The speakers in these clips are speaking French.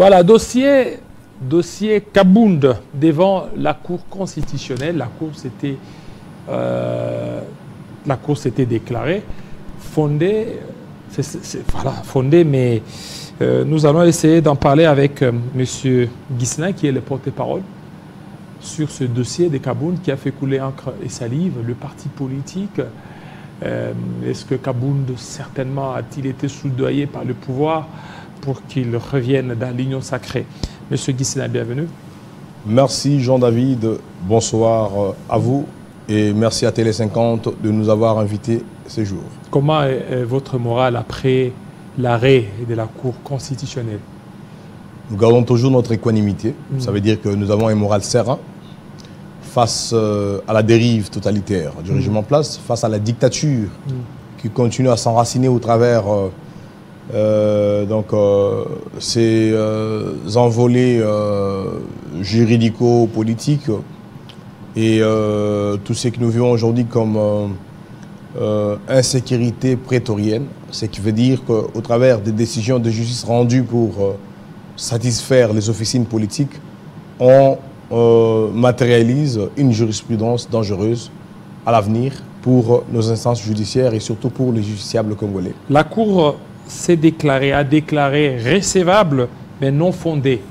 Voilà, dossier Kabound devant la Cour constitutionnelle. La Cour s'était déclarée fondée, mais nous allons essayer d'en parler avec M. Ghislain, qui est le porte-parole, sur ce dossier de Kabound qui a fait couler encre et salive le parti politique. Est-ce que Kabound, certainement, a-t-il été soudoyé par le pouvoir pour qu'il revienne dans l'union sacrée? Monsieur Ghislain, bienvenue. Merci Jean-David, bonsoir à vous et merci à Télé 50 de nous avoir invités ce jour. Comment est votre morale après l'arrêt de la Cour constitutionnelle? Nous gardons toujours notre équanimité, ça veut dire que nous avons un moral serein face à la dérive totalitaire du régime en place, face à la dictature qui continue à s'enraciner au travers ces envolées juridico-politiques et tout ce que nous vivons aujourd'hui comme insécurité prétorienne, ce qui veut dire qu'au travers des décisions de justice rendues pour satisfaire les officines politiques, on matérialise une jurisprudence dangereuse à l'avenir pour nos instances judiciaires et surtout pour les justiciables congolais. La Cour a déclaré recevable mais non fondé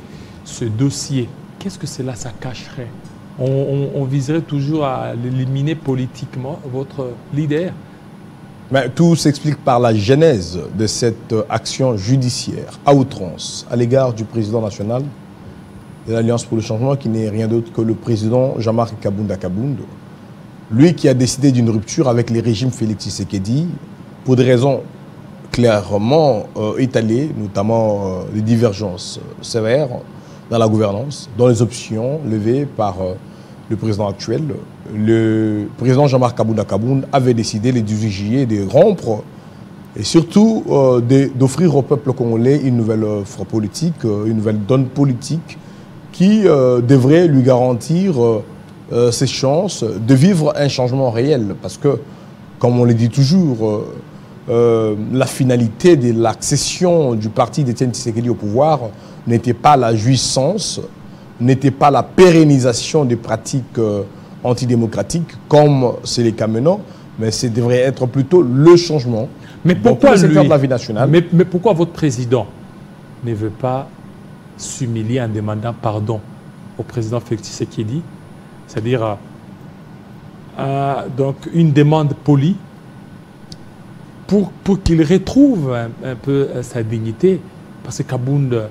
ce dossier. Qu'est-ce que cela ça cacherait? On viserait toujours à l'éliminer politiquement, votre leader? Mais tout s'explique par la genèse de cette action judiciaire à outrance à l'égard du président national de l'Alliance pour le changement, qui n'est rien d'autre que le président Jean-Marc Kabounda Kabound. Lui qui a décidé d'une rupture avec les régimes Félix Tshisekedi pour des raisons clairement étalées, notamment des divergences sévères dans la gouvernance, dans les options levées par le président actuel. Le président Jean-Marc Kabounda Kabound avait décidé le 18 juillet de rompre et surtout d'offrir au peuple congolais une nouvelle offre politique, une nouvelle donne politique qui devrait lui garantir ses chances de vivre un changement réel. Parce que, comme on le dit toujours, la finalité de l'accession du parti d'Étienne Tshisekedi au pouvoir n'était pas la jouissance, n'était pas la pérennisation des pratiques antidémocratiques comme c'est les cas maintenant, mais ce devrait être plutôt le changement. Mais pourquoi de la vie nationale. Mais pourquoi votre président ne veut pas s'humilier en demandant pardon au président Félix Tshisekedi, c'est-à-dire donc une demande polie pour qu'il retrouve un peu sa dignité, parce que Kabound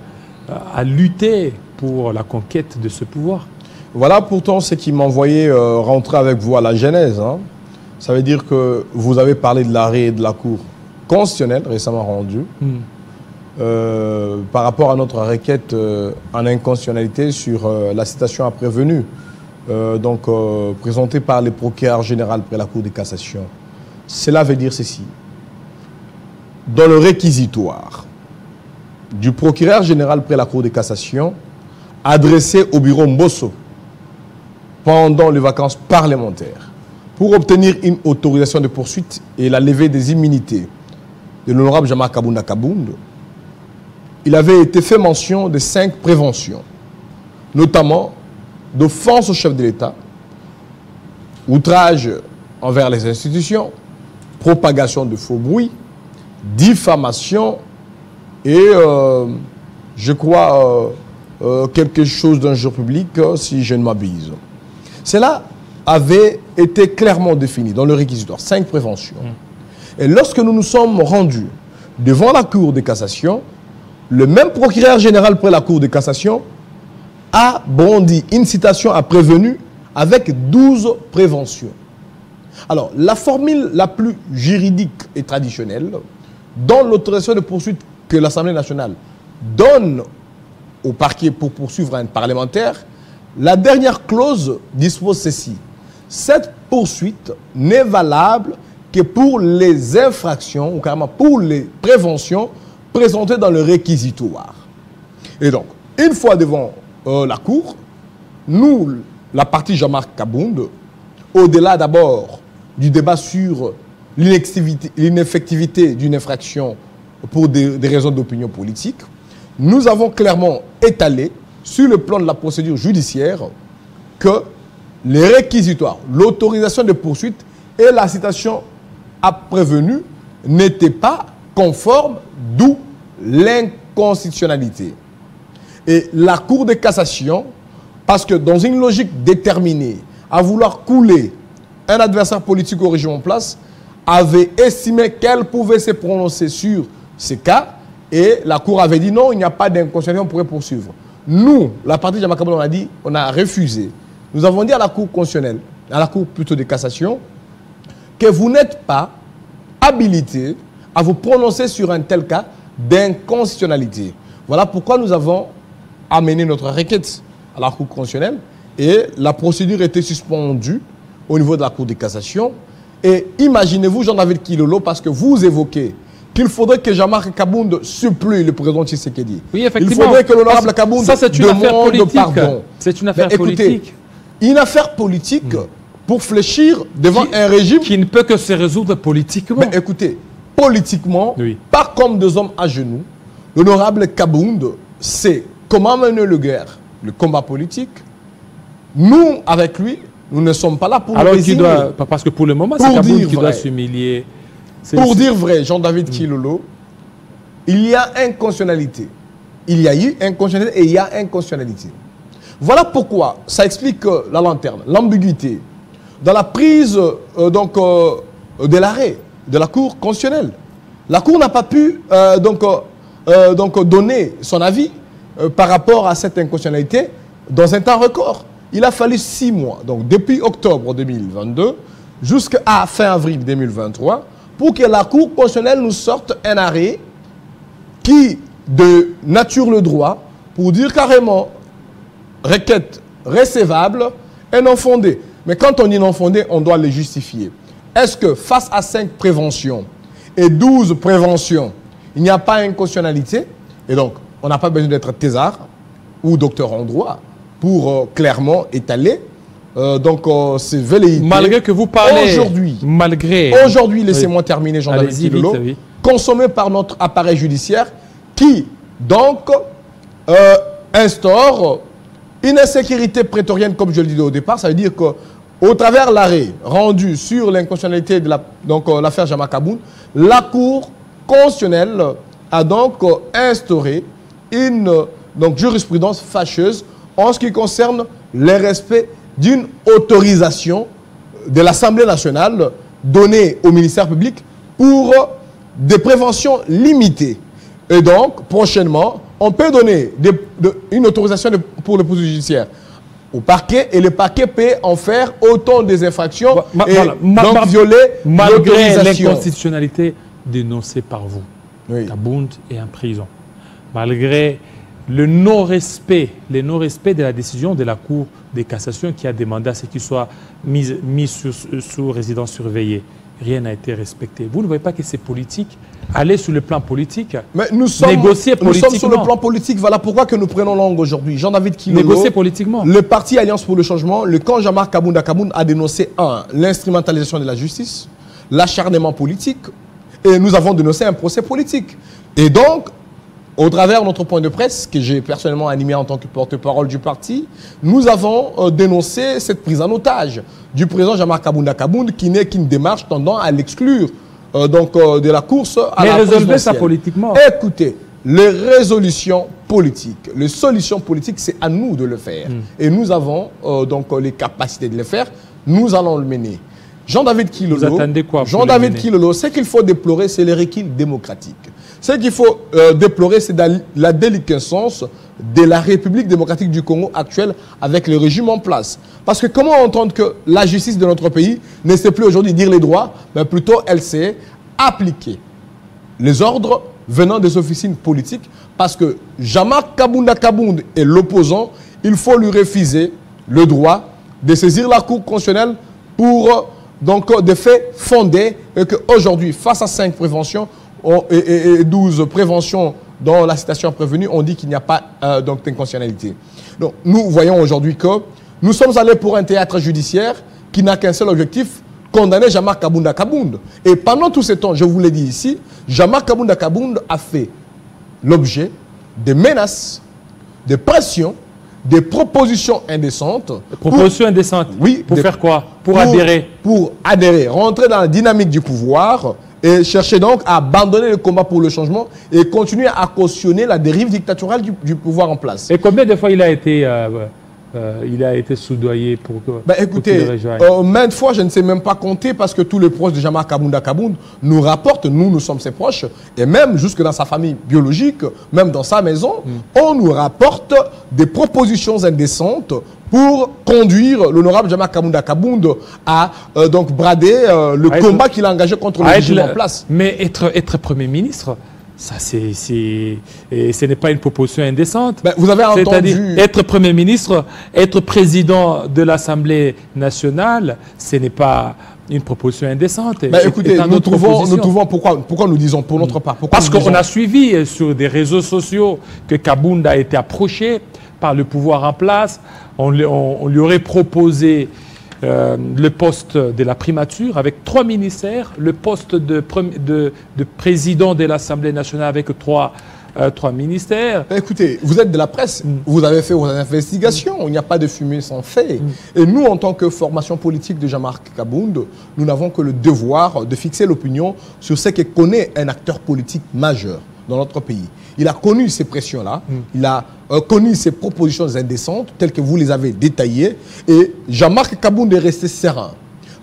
a lutté pour la conquête de ce pouvoir. Voilà pourtant ce qui m'envoyait rentrer avec vous à la genèse. Hein. Ça veut dire que vous avez parlé de l'arrêt de la Cour constitutionnelle récemment rendue par rapport à notre requête en inconstitutionnalité sur la citation à prévenu présentée par le procureur général près la Cour de cassation. Cela veut dire ceci. Dans le réquisitoire du procureur général près la Cour de cassation adressé au bureau Mbosso pendant les vacances parlementaires pour obtenir une autorisation de poursuite et la levée des immunités de l'honorable Jean-Marc Kabounda Kabound, il avait été fait mention de 5 préventions, notamment d'offense au chef de l'État, outrage envers les institutions, propagation de faux bruits, diffamation et, je crois, quelque chose d'injure publique, si je ne m'abuse. Cela avait été clairement défini dans le réquisitoire, 5 préventions. Et lorsque nous nous sommes rendus devant la Cour de cassation, le même procureur général près la Cour de cassation a brandi une citation à prévenu avec 12 préventions. Alors, la formule la plus juridique et traditionnelle, dans l'autorisation de poursuite que l'Assemblée nationale donne au parquet pour poursuivre un parlementaire, la dernière clause dispose ceci. Cette poursuite n'est valable que pour les infractions, ou carrément pour les préventions présentées dans le réquisitoire. Et donc, une fois devant la Cour, nous, la partie Jean-Marc Kabound, au-delà d'abord du débat sur l'ineffectivité d'une infraction pour des raisons d'opinion politique, nous avons clairement étalé sur le plan de la procédure judiciaire que les réquisitoires, l'autorisation de poursuite et la citation à prévenu n'étaient pas conformes, d'où l'inconstitutionnalité. Et la Cour de cassation, parce que dans une logique déterminée à vouloir couler un adversaire politique au régime en place, avait estimé qu'elle pouvait se prononcer sur ces cas et la Cour avait dit non, il n'y a pas d'inconstitutionnalité, on pourrait poursuivre. Nous, la partie de Jama Kabound, on a dit, on a refusé. Nous avons dit à la Cour constitutionnelle, à la Cour plutôt de cassation, que vous n'êtes pas habilité à vous prononcer sur un tel cas d'inconstitutionnalité. Voilà pourquoi nous avons amené notre requête à la Cour constitutionnelle et la procédure était suspendue au niveau de la Cour de cassation. Et imaginez-vous, Jean-David Kilolo, parce que vous évoquez qu'il faudrait que Jean-Marc Kabound supplie le président Tshisekedi. Oui, effectivement. Il faudrait que l'honorable Kabound demande pardon. C'est une affaire politique. Une affaire politique pour fléchir devant un régime qui ne peut que se résoudre politiquement. Mais écoutez, politiquement, pas comme deux hommes à genoux, l'honorable Kabound sait comment mener le combat politique. Nous, avec lui, nous ne sommes pas là pour alors qu'il doit, parce que pour le moment, c'est Kabound qui doit s'humilier. Pour dire vrai, Jean-David Kilolo, il y a inconstitutionnalité. Il y a eu inconstitutionnalité et il y a inconstitutionnalité. Voilà pourquoi ça explique la lanterne, l'ambiguïté dans la prise de l'arrêt de la Cour constitutionnelle. La Cour n'a pas pu donner son avis par rapport à cette inconstitutionnalité dans un temps record. Il a fallu 6 mois, donc depuis octobre 2022 jusqu'à fin avril 2023, pour que la Cour constitutionnelle nous sorte un arrêt qui de nature le droit pour dire carrément requête recevable et non fondée. Mais quand on dit non fondée, on doit le justifier. Est-ce que face à 5 préventions et 12 préventions, il n'y a pas inconstitutionnalité? Et donc, on n'a pas besoin d'être thésard ou docteur en droit pour clairement étaler ces velléités. Malgré que vous parlez aujourd'hui, laissez-moi terminer, Jean-David Kilolo, consommé par notre appareil judiciaire qui donc instaure une insécurité prétorienne, comme je le disais au départ. Ça veut dire qu'au travers de l'arrêt rendu sur l'inconstitutionnalité de l'affaire Jama Kabound, la Cour constitutionnelle a donc instauré une jurisprudence fâcheuse en ce qui concerne le respect d'une autorisation de l'Assemblée nationale donnée au ministère public pour des préventions limitées. Et donc, prochainement, on peut donner une autorisation pour le pouvoir judiciaire au parquet et le parquet peut en faire autant des infractions et donc violer malgré l'inconstitutionnalité dénoncée par vous. Kabound est en prison. Malgré le non-respect de la décision de la Cour de cassation qui a demandé à ce qu'il soit mis sous résidence surveillée. Rien n'a été respecté. Vous ne voyez pas que c'est politique? Aller sur le plan politique, mais nous sommes, négocier politiquement. Nous sommes sur le plan politique. Voilà pourquoi que nous prenons langue aujourd'hui. Jean-David Kilolo, négocier politiquement. Le parti Alliance pour le changement, le camp Jean-Marc Kabound a dénoncé l'instrumentalisation de la justice, l'acharnement politique, et nous avons dénoncé un procès politique. Et donc, au travers de notre point de presse, que j'ai personnellement animé en tant que porte-parole du parti, nous avons dénoncé cette prise en otage du président Jean-Marc Kabound qui n'est qu'une démarche tendant à l'exclure de la course à la présidentielle. Mais résolvez ça politiquement. Écoutez, les résolutions politiques, les solutions politiques, c'est à nous de le faire. Et nous avons les capacités de le faire. Nous allons le mener. Jean-David Kilolo, vous attendez quoi? Jean-David Kilolo, ce qu'il faut déplorer, c'est les recul démocratiques. Ce qu'il faut déplorer, c'est la déliquescence de la République démocratique du Congo actuelle avec le régime en place. Parce que comment entendre que la justice de notre pays ne sait plus aujourd'hui dire les droits, mais plutôt elle sait appliquer les ordres venant des officines politiques. Parce que Jean-Marc Kabound est l'opposant, il faut lui refuser le droit de saisir la Cour constitutionnelle pour des faits fondés et qu'aujourd'hui, face à 5 préventions, et 12 préventions dans la citation prévenue, on dit qu'il n'y a pas d'inconstitutionnalité. Donc, nous voyons aujourd'hui que nous sommes allés pour un théâtre judiciaire qui n'a qu'un seul objectif, condamner Jean-Marc Kabound. Et pendant tout ce temps, je vous l'ai dit ici, Jean-Marc Kabound a fait l'objet des menaces, des pressions, des propositions indécentes. Propositions indécentes? Oui. Pour faire quoi? Pour adhérer? Pour adhérer, rentrer dans la dynamique du pouvoir et chercher donc à abandonner le combat pour le changement et continuer à cautionner la dérive dictatoriale du pouvoir en place. Et combien de fois il a été soudoyé pour que... Écoutez, maintes fois, je ne sais même pas compter parce que tous les proches de Jean-Marc Kabound nous rapportent, nous sommes ses proches, et même jusque dans sa famille biologique, même dans sa maison, on nous rapporte des propositions indécentes pour conduire l'honorable Jean-Marc Kabound à donc brader le combat qu'il a engagé contre le régime en place. Mais être Premier ministre, ça, ce n'est pas une proposition indécente. Vous avez entendu... Être Premier ministre, être président de l'Assemblée nationale, ce n'est pas une proposition indécente. Écoutez, nous trouvons pourquoi nous disons pour notre part. Parce qu'on a suivi sur des réseaux sociaux que Kabound a été approché par le pouvoir en place. On lui aurait proposé le poste de la primature avec 3 ministères, le poste de président de l'Assemblée nationale avec 3 ministères. Écoutez, vous êtes de la presse, vous avez fait vos investigations, il n'y a pas de fumée sans fait. Et nous, en tant que formation politique de Jean-Marc Kabound, nous n'avons que le devoir de fixer l'opinion sur ce que connaît un acteur politique majeur dans notre pays. Il a connu ces pressions-là, il a connu ces propositions indécentes, telles que vous les avez détaillées, et Jean-Marc Kabound est resté serein.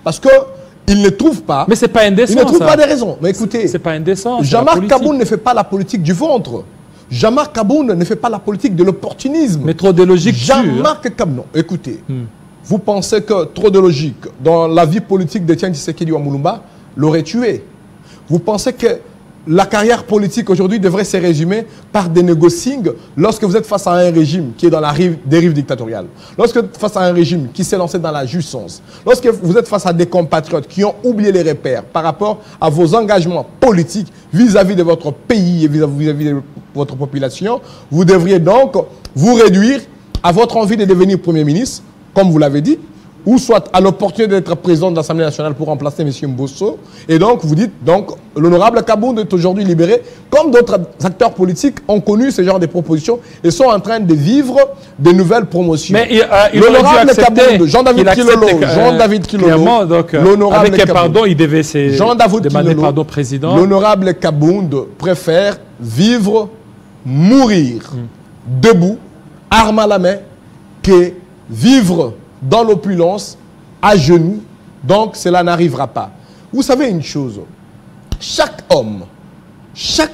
Parce qu'il ne trouve pas... Mais c'est pas indécent, il ne trouve pas des raisons. Mais écoutez, c'est pas indécent. Jean-Marc Kabound ne fait pas la politique du ventre. Jean-Marc Kabound ne fait pas la politique de l'opportunisme. Mais trop de logique. Jean-Marc Kabound, non, écoutez, vous pensez que trop de logique dans la vie politique de Tian Tshisekedi Wamulumba l'aurait tué. Vous pensez que la carrière politique aujourd'hui devrait se résumer par des négociations lorsque vous êtes face à un régime qui est dans la dérive dictatoriale, lorsque vous êtes face à un régime qui s'est lancé dans la jouissance, lorsque vous êtes face à des compatriotes qui ont oublié les repères par rapport à vos engagements politiques vis-à-vis de votre pays et vis-à-vis de votre population, vous devriez donc vous réduire à votre envie de devenir Premier ministre, comme vous l'avez dit, ou soit à l'opportunité d'être président de l'Assemblée nationale pour remplacer M. Mbosso. Et donc, vous dites, donc, l'honorable Kabound est aujourd'hui libéré, comme d'autres acteurs politiques ont connu ce genre de propositions et sont en train de vivre de nouvelles promotions. Mais l'honorable Kabound, Jean-David Kilolo, l'honorable Kabound, pardon, il devait demander pardon, président. L'honorable Kabound préfère vivre, mourir, debout, arme à la main, que vivre dans l'opulence, à genoux, donc cela n'arrivera pas. Vous savez une chose, chaque homme, chaque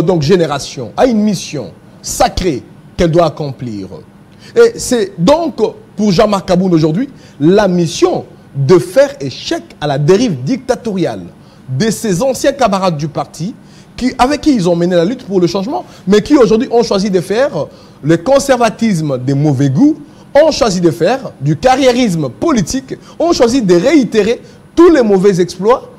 donc génération a une mission sacrée qu'elle doit accomplir. Et c'est donc pour Jean-Marc Kabound aujourd'hui la mission de faire échec à la dérive dictatoriale de ses anciens camarades du parti avec qui ils ont mené la lutte pour le changement, mais qui aujourd'hui ont choisi de faire le conservatisme des mauvais goûts, ont choisi de faire du carriérisme politique, ont choisi de réitérer tous les mauvais exploits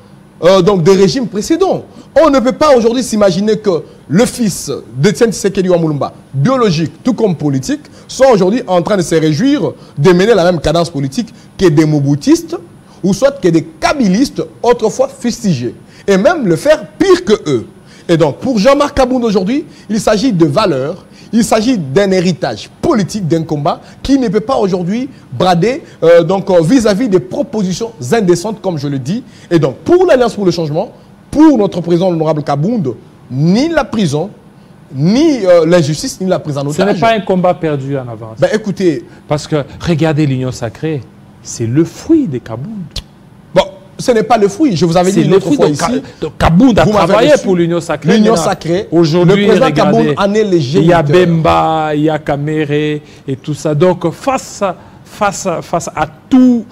donc des régimes précédents. On ne peut pas aujourd'hui s'imaginer que le fils de Tian Tshisekedi Wamulumba, biologique tout comme politique, soit aujourd'hui en train de se réjouir de mener la même cadence politique que des moboutistes ou soit que des kabylistes autrefois fustigés. Et même le faire pire que eux. Et donc pour Jean-Marc Kabound aujourd'hui, il s'agit de valeurs. Il s'agit d'un héritage politique, d'un combat qui ne peut pas aujourd'hui brader vis-à-vis des propositions indécentes, comme je le dis. Et donc, pour l'Alliance pour le changement, pour notre président, l'honorable Kabound, ni la prison, ni l'injustice, ni la prise en otage. Ce n'est pas un combat perdu en avance. Écoutez... Parce que, regardez l'Union sacrée, c'est le fruit des Kabound. Ce n'est pas le fruit. Je vous avais dit l'autre fois ici. Kabound a travaillé pour l'Union sacrée. L'Union sacrée. Aujourd'hui, le président Kabound en est le géniteur. Il y a Bemba, il y a Kamere et tout ça. Donc, face à tous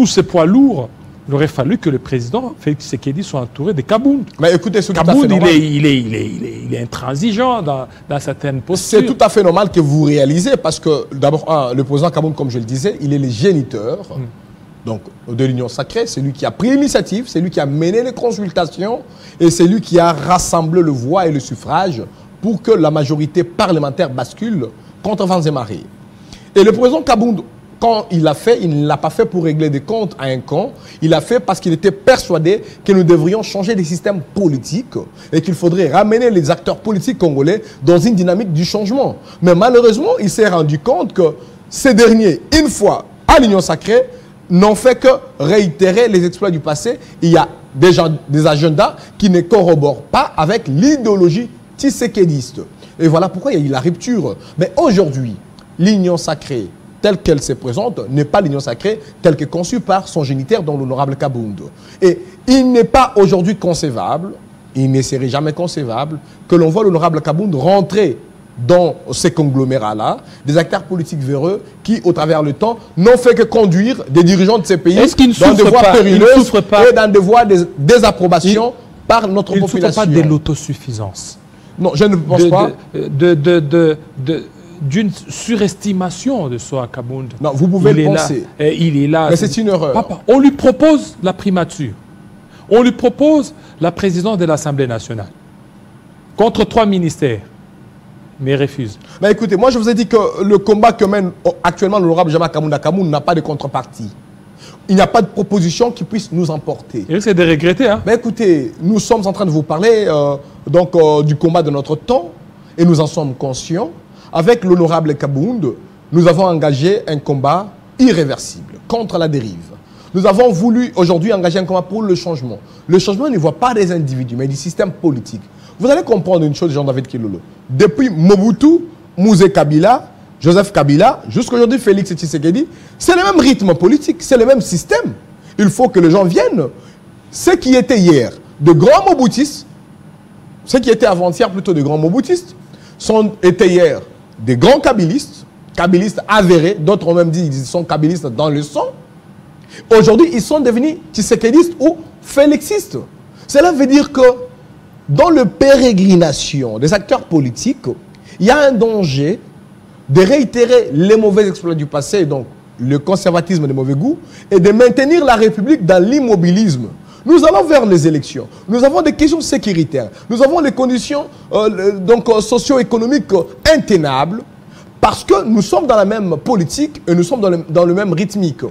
ces poids lourds, il aurait fallu que le président Félix Tshisekedi soit entouré de Kabound. Mais écoutez, c'est tout à fait normal. Kabound, il est intransigeant dans certaines postures. C'est tout à fait normal que vous réalisez parce que, d'abord, le président Kabound, comme je le disais, il est le géniteur. Donc, de l'Union sacrée, c'est lui qui a pris l'initiative, c'est lui qui a mené les consultations et c'est lui qui a rassemblé le voix et le suffrage pour que la majorité parlementaire bascule contre vents et marées. Et le président Kabound quand il l'a fait, il ne l'a pas fait pour régler des comptes à un camp. Il l'a fait parce qu'il était persuadé que nous devrions changer les systèmes politiques et qu'il faudrait ramener les acteurs politiques congolais dans une dynamique du changement. Mais malheureusement, il s'est rendu compte que ces derniers, une fois à l'Union sacrée, n'ont fait que réitérer les exploits du passé. Il y a des agendas qui ne corroborent pas avec l'idéologie tshisekédiste. Et voilà pourquoi il y a eu la rupture. Mais aujourd'hui, l'Union sacrée, telle qu'elle se présente, n'est pas l'Union sacrée telle que conçue par son géniteur, dont l'honorable Kabound. Et il n'est pas aujourd'hui concevable, il ne serait jamais concevable, que l'on voit l'honorable Kabound rentrer dans ces conglomérats-là, des acteurs politiques véreux qui, au travers du temps, n'ont fait que conduire des dirigeants de ces pays dans des voies périlleuses et dans des voies de désapprobation par notre population. Il ne souffre pas de l'autosuffisance. Non, je ne pense pas. D'une surestimation de soi, Kabound. Non, vous pouvez le penser. Il est là. Mais c'est une erreur. Papa, on lui propose la primature. On lui propose la présidence de l'Assemblée nationale. Contre 3 ministères. Mais il refuse. Mais écoutez, moi je vous ai dit que le combat que mène actuellement l'honorable Jama Kabound n'a pas de contrepartie. Il n'y a pas de proposition qui puisse nous emporter. Il risque de regretter. Hein? Mais écoutez, nous sommes en train de vous parler du combat de notre temps et nous en sommes conscients. Avec l'honorable Kabound, nous avons engagé un combat irréversible contre la dérive. Nous avons voulu aujourd'hui engager un combat pour le changement. Le changement ne voit pas des individus, mais du système politique. Vous allez comprendre une chose, Jean-David Kilolo. Depuis Mobutu, Mouzé Kabila, Joseph Kabila, jusqu'à aujourd'hui Félix Tshisekedi, c'est le même rythme politique, c'est le même système. Il faut que les gens viennent. Ce qui était hier de grands moboutistes, ce qui était avant-hier plutôt de grands moboutistes, étaient hier des grands kabilistes, kabilistes avérés, d'autres ont même dit qu'ils sont kabilistes dans le sang. Aujourd'hui, ils sont devenus tshisekédistes ou félixistes. Cela veut dire que dans le pérégrination des acteurs politiques, il y a un danger de réitérer les mauvais exploits du passé, donc le conservatisme de mauvais goût, et de maintenir la République dans l'immobilisme. Nous allons vers les élections. Nous avons des questions sécuritaires. Nous avons les conditions socio-économiques intenables parce que nous sommes dans la même politique et nous sommes dans le même rythmique.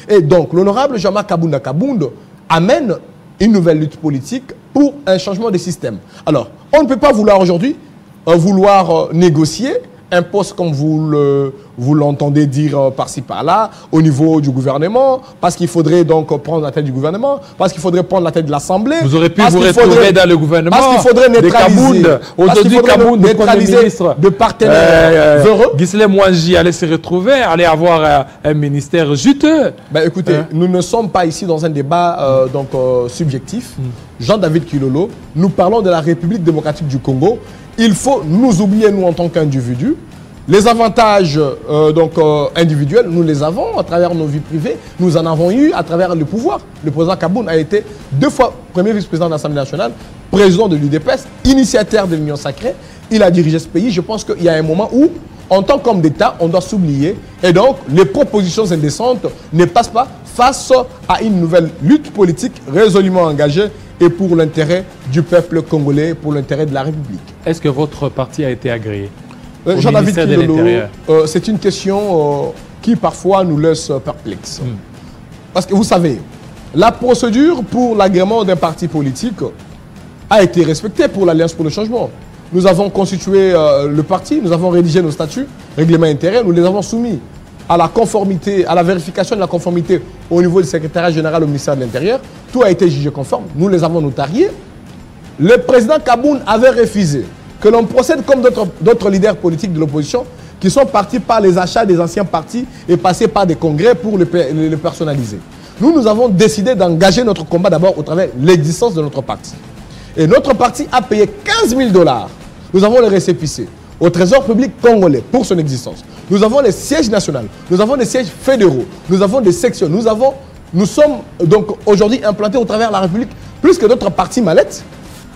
Et donc, l'honorable Jama Kabound amène une nouvelle lutte politique pour un changement de système. Alors, on ne peut pas vouloir aujourd'hui négocier un poste comme vous l'entendez dire par-ci par-là au niveau du gouvernement, parce qu'il faudrait donc prendre la tête du gouvernement, parce qu'il faudrait prendre la tête de l'Assemblée. Vous aurez pu vous retrouver dans le gouvernement. Parce qu'il faudrait neutraliser de partenaires heureux. Gisèle Mouangi allait se retrouver, allait avoir un ministère juteux. Ben, écoutez, nous ne sommes pas ici dans un débat subjectif. Jean-David Kilolo, nous parlons de la République démocratique du Congo. Il faut nous oublier, nous, en tant qu'individus. Les avantages individuels, nous les avons à travers nos vies privées. Nous en avons eu à travers le pouvoir. Le président Kabound a été 2 fois premier vice-président de l'Assemblée nationale, président de l'UDPS, initiateur de l'Union sacrée. Il a dirigé ce pays. Je pense qu'il y a un moment où, en tant qu'homme d'État, on doit s'oublier. Et donc, les propositions indécentes ne passent pas face à une nouvelle lutte politique résolument engagée et pour l'intérêt du peuple congolais, pour l'intérêt de la République. Est-ce que votre parti a été agréé Jean-David Kilolo, c'est une question qui parfois nous laisse perplexes. Parce que vous savez, la procédure pour l'agrément d'un parti politique a été respectée pour l'Alliance pour le changement. Nous avons constitué le parti, nous avons rédigé nos statuts, règlements intérieurs, nous les avons soumis à la conformité, à la vérification de la conformité au niveau du secrétariat général au ministère de l'Intérieur. Tout a été jugé conforme. Nous les avons notariés. Le président Kabound avait refusé que l'on procède comme d'autres leaders politiques de l'opposition qui sont partis par les achats des anciens partis et passés par des congrès pour le personnaliser. Nous avons décidé d'engager notre combat d'abord au travers de l'existence de notre parti. Et notre parti a payé 15 000 $. Nous avons le récépissé au Trésor public congolais pour son existence. Nous avons les sièges nationaux, nous avons des sièges fédéraux, nous avons des sections, nous sommes donc aujourd'hui implantés au travers de la République plus que d'autres partis mallettes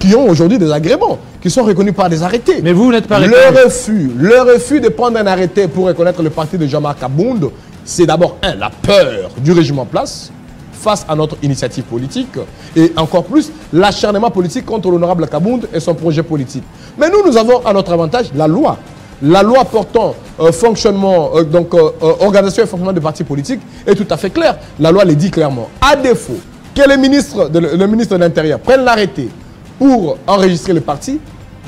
qui ont aujourd'hui des agréments, qui sont reconnus par des arrêtés. Mais vous n'êtes pas reconnu. Le refus de prendre un arrêté pour reconnaître le parti de Jama Kabound, c'est d'abord la peur du régime en place face à notre initiative politique et encore plus l'acharnement politique contre l'honorable Kabound et son projet politique. Mais nous avons à notre avantage la loi. La loi portant fonctionnement, organisation et fonctionnement des partis politiques est tout à fait clair. La loi le dit clairement. À défaut que le ministre de l'Intérieur prenne l'arrêté pour enregistrer le parti,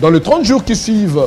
dans les 30 jours qui suivent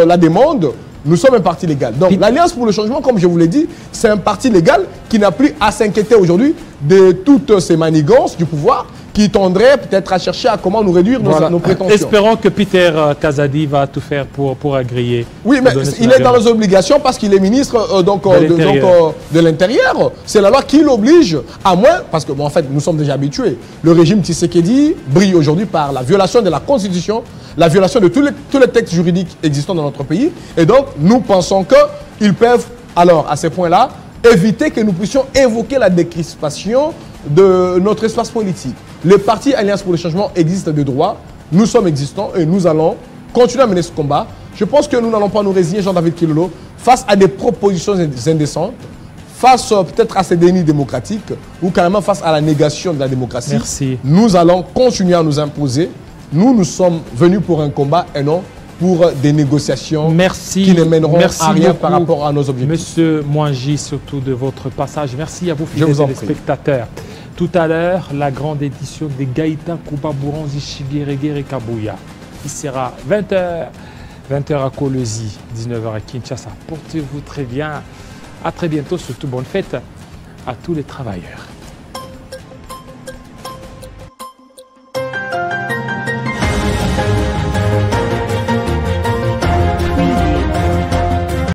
la demande, nous sommes un parti légal. Donc l'Alliance pour le changement, comme je vous l'ai dit, c'est un parti légal qui n'a plus à s'inquiéter aujourd'hui de toutes ces manigances du pouvoir qui tendrait peut-être à chercher à comment nous réduire nos prétentions. Espérons que Peter Kazadi va tout faire pour agréer. Oui, mais il est dans les obligations parce qu'il est ministre de l'Intérieur. C'est la loi qui l'oblige, à moins, parce que en fait, nous sommes déjà habitués. Le régime Tshisekedi brille aujourd'hui par la violation de la Constitution, la violation de tous les textes juridiques existants dans notre pays. Et donc, nous pensons qu'ils peuvent, alors, à ces points-là, éviter que nous puissions évoquer la décrispation de notre espace politique. Le parti Alliance pour le changement existe de droit, nous sommes existants et nous allons continuer à mener ce combat. Je pense que nous n'allons pas nous résigner, Jean-David Kilolo, face à des propositions indécentes, face peut-être à ces dénis démocratiques ou carrément face à la négation de la démocratie. Merci. Nous allons continuer à nous imposer. Nous sommes venus pour un combat et non pour des négociations qui ne mèneront à rien par rapport à nos objectifs. Monsieur Mwangi, surtout de votre passage. Merci à vous, fidèles téléspectateurs. Tout à l'heure, la grande édition de Gaïta Kuba Buronzi Shigeregere Kabuya. Il sera 20h, 20h à Kolwezi, 19h à Kinshasa. Portez-vous très bien. À très bientôt, surtout bonne fête à tous les travailleurs.